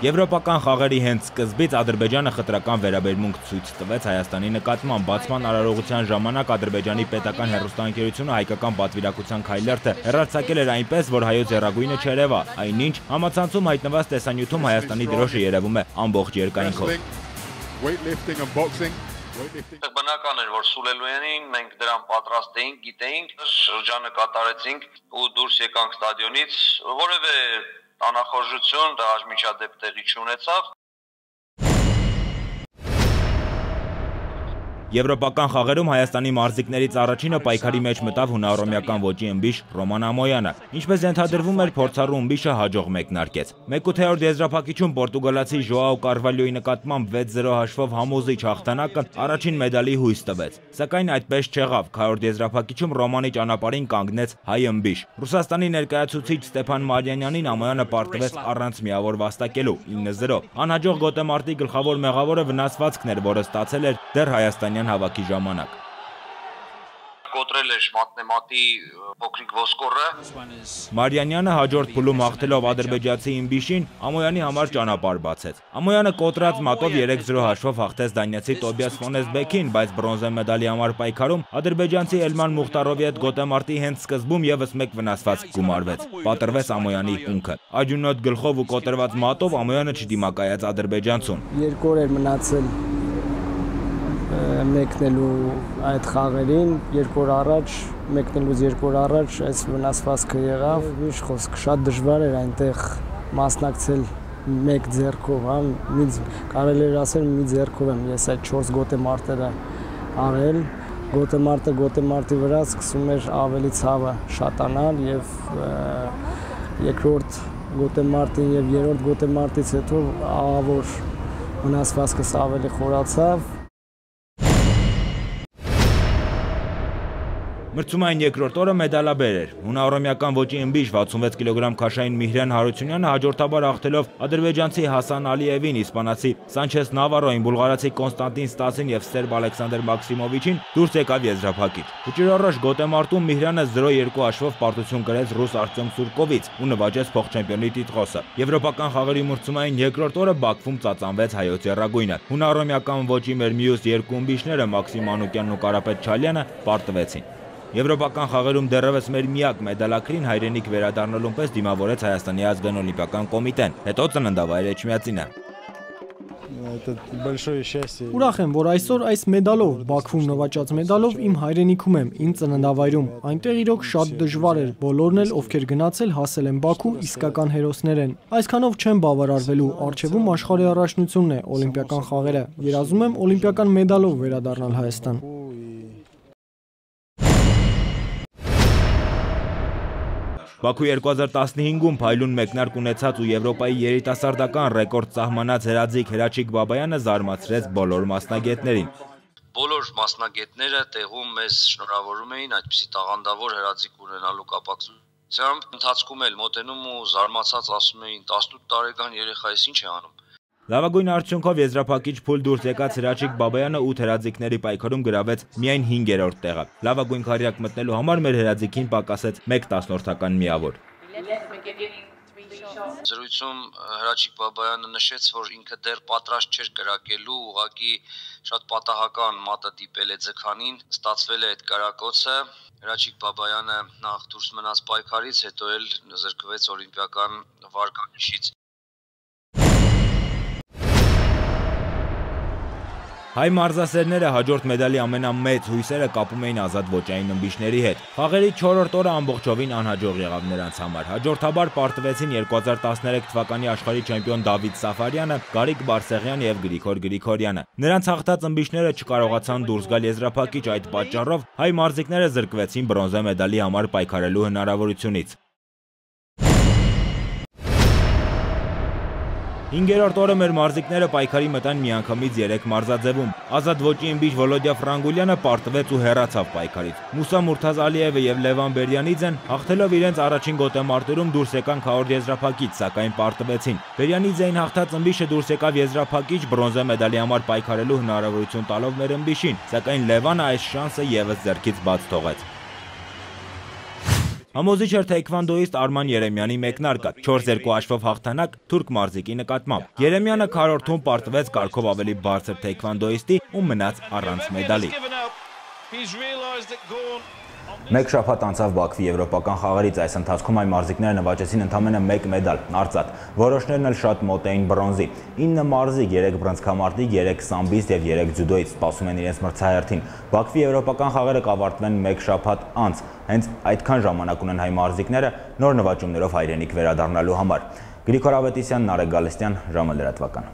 Եվրոպական խաղերի հենց սկզբից Ադրբեջանը խտրական վերաբերմունք ցույց տվեց Հայաստանի նկատմամբ։ Բացման արարողության ժամանակ Ադրբեջանի պետական հեռուստաընկերությունը հայկական պատվիրակության քայլերթը հեռարձակել էր այնպես, որ հայոց եռագույնը չերևա, այնինչ համացանցում հայտնված տեսանյութում Հայաստանի դրոշը երևում է ամբողջ երկայնքով։ Բնական էր, որ Սուլելույանին մենք դրան պատրաստ էինք, գիտեինք, շրջանը կատարեցինք ու դուրս եկանք ստադիոնից, որևէ անախորժություն դա միջադեպ տեղի չունեցավ։ Եվրոպական խաղերում Հայաստանի մարզիկներից առաջինը պայքարի մեջ մտավ հունահռոմեական ոճի ըմբիշ Ռոման Ամոյանը։ Ինչպես ենթադրվում էր, փորձառու ըմբիշը հաջող մեկնարկեց։ 1/8 եզրափակիչում պորտուգալացի Ժոաո Կարվալյոյի նկատմամբ 6-0 հաշվով համոզիչ հաղթանակը առաջին մեդալի հույս տվեց։ Սակայն այդպես չեղավ։ 4-րդ եզրափակիչում Ռոմանի ճանապարհին կանգնեց հայ ըմբիշ։ Ռուսաստանի ներկայացուցիչ Ստեփան Մարյանյանին Ամոյանը պարտվեց առանց միավոր վաստակելու 9-0։ Անհաջող գոտեմարտի գլխավոր մեղավորը վնասվածքն էր, որը ստացել էր դեռ հայաստանյան հավաքի ժամանակ։ Կոտրել էր մատնեմատի փոքրիկ ոսկորը։ Մարյանյանը հաջորդ փուլում հաղթելով ադրբեջանցի իմբիշին Ամոյանի համար ճանապարհ բացեց։ Ամոյանը կոտրած մատով 3-0 հաշվով հաղթեց դանիացի Տոբիաս Ֆոնեսբեքին, բայց բրոնզե մեդալի համար պայքարում ադրբեջանցի Էլման Մուխտարովի հետ գոտեմարտի հենց սկզբում եւս մեկ վնասվածք գումարվեց։ Պատրվեց Ամոյանի ունքը։ Աջունոտ գլխով ու կոտրված մատով Ամոյանը չդիմակայեց ադրբեջանցուն։ 2 օր էր մնացել մեկնելու այդ խաղերին, 2 օր առաջ, մեկնելուց 2 օր առաջ այս վնասվածքը եղավ, ինչ խոսք, շատ դժվար էր այնտեղ մասնակցել մեկ ձեռքով, հա, կարելի էր ասել մի ձեռքով եմ ես այդ 4 գոտեմարտերը արել, գոտեմարտի վրա սկսում էր ավելի ցավը շատանալ եւ երկրորդ գոտեմարտին եւ երրորդ գոտեմարտից հետո ահավոր վնասվածքս ավելի խորացավ։ Մրցումային երկրորդ օրը մեդալաբեր էր։ Հունահռոմեական ոճի ըմբիշ 66 կիլոգրամ քաշային Միհրան Հարությունյանը հաջորդաբար հաղթելով ադրբեջանցի Հասան Ալիևին, իսպանացի Սանչես Նավարոին, բուլղարացի Կոնստանտին Ստասին եւ սերբ Ալեքսանդր Մաքսիմովիչին դուրս եկավ եզրափակիչ։ Ուճիրորոշ գոտեմարտում Միհրանը 0-2 հաշվով պարտություն կրեց ռուս Արտյոմ Սուրկովից ու նվաճեց փոխչեմպիոնի տիտղոսը։ Եվրոպական խաղերի մրցումային երկրորդ օրը Բաքվում ծածանվեց հայոց եռագույնը։ Հունահռոմեական ոճի մեր մյուս երկու ըմբիշները Մաքսիմ Մանուկյանն ու Կարապետ Չալյանը պարտվեցին։ Եվրոպական խաղերում դեռևս մեր միակ մեդալակրին հայրենիք վերադառնալուն պես դիմավորեց Հայաստանի ազգային օլիմպիական կոմիտեն, հետո ծննդավայր Էջմիածինը։ Ուրախ եմ, որ այսօր այս մեդալով, Բաքվում նվաճած մեդալով իմ հայրենիքում եմ, իմ ծննդավայրում։ Այնտեղ իրոք շատ դժվար էր, բոլորն էլ ովքեր գնացել հասել են Բաքու, իսկական հերոսներ են։ Այսքանով չեմ բավարարվելու, առջևում աշխարհի առաջնությունն է, օլիմպիական խաղերը։ Երազում եմ օլիմպիական մեդալով վերադառնալ Հայաստան։ Բաքու 2015-ում փայլուն մեկնարկ ունեցած ու Եվրոպայի երիտասարդական ռեկորդ սահմանած հրաձիգ Հրաչիկ Բաբայանը զարմացրեց բոլոր մասնագետներին։ Բոլոր մասնագետները տեղում մեզ շնորհավորում էին այդպիսի տաղանդավոր հրաձիգ ունենալու կապակցությամբ։ Ընթացքում էլ մոտենում ու զարմացած ասում էին 18 տարեկան երեխա էս ինչ է անում։ Լավագույն արդյունքով եզրափակիչ փուլ դուրս եկած Հրաչիկ Բաբայանը 8 հրաձիգների պայքարում գրավեց միայն 5-րդ տեղը։ Լավագույն քարյակ մտնելու համար մեր հրաձիգին պակասեց 1/10 միավոր։ Զրույցում Հրաչիկ Բաբայանը նշեց, որ ինքը դեռ պատրաստ չէր կրակելու, ուղղակի շատ պատահական մատը դիպել է ձգանին, ստացվել է այդ կրակոցը։ Հրաչիկ Բաբայանը նախ դուրս մնաց պայքարից, հետո էլ զրկվեց օլիմպիական վարկանիշից։ Հայ մարզասերները հաջորդ մեդալի ամենամեծ հույսերը կապում էին ազատ ոճային ըմբիշների հետ։ Խաղերի 4-րդ օրը ամբողջովին անհաջող եղավ նրանց համար։ Հաջորդաբար պարտվեցին 2013 թվականի աշխարհի չեմպիոն Դավիթ Սաֆարյանը, Գարիկ Բարսեղյան եւ Գրիգոր Գրիգորյանը։ Նրանց հաղթած ըմբիշները չկարողացան դուրս գալ եզրափակիչ, այդ պատճառով հայ մարզիկները զրկվեցին բրոնզե մեդալի համար պայքարելու հնարավորությունից։ 5-րդ օրը մեր մարզիկները պայքարի մտան միանգամից 3 մարզաձևում։ Ազատ ոճի ըմբիշ Վոլոդիա Ֆրանգուլյանը պարտվեց ու հեռացավ պայքարից։ Մուսա Մուրթազ Ալիևը եւ Լևան Բերյանիձեն հաղթելով իրենց առաջին գոտեմարտերում դուրս եկան քառորդ եզրափակիչ, սակայն պարտվեցին։ Բերյանիձեին հաղթած ըմբիշը դուրս եկավ եզրափակիչ, բրոնզե մեդալի համար պայքարելու հնարավորություն տալով մեր ըմբիշին, սակայն Լևանը այս շանսը եւս ձեռքից բաց թողեց։ Համոզիչ էր թեյքվանդոիստ Արման Երեմյանի մեկնարկը 4-2 հաշվով հաղթանակ թուրք մարզիկի նկատմամբ։ Երեմյանը քառորդում պարտվեց կարգով ավելի բարձր թեյքվանդոիստի ու մնաց առանց մեդալի։ Մեկ շաբաթ անցավ Բաքվի եվրոպական խաղերից, այս ընթացքում այ մարզիկները նվաճեցին ընդամենը 1 մեդալ, արծաթ, որոշներն էլ շատ մոտ էին բրոնզի։ 9 մարզիկ, 3 բռնցքամարտիկ, 3 սամբիստ եւ 3 ձյուդոից սպասում են իրենց մրցահերթին։ Բաքվի եվրոպական խաղերը կավարտվեն 1 շաբաթ անց, հենց այդքան ժամանակ ունեն հայ մարզիկները նոր նվաճումներով հայրենիք վերադառնալու համար։ Գրիգոր Ավետիսյան, Նարեկ Գալստյան, ժամը լրատվական։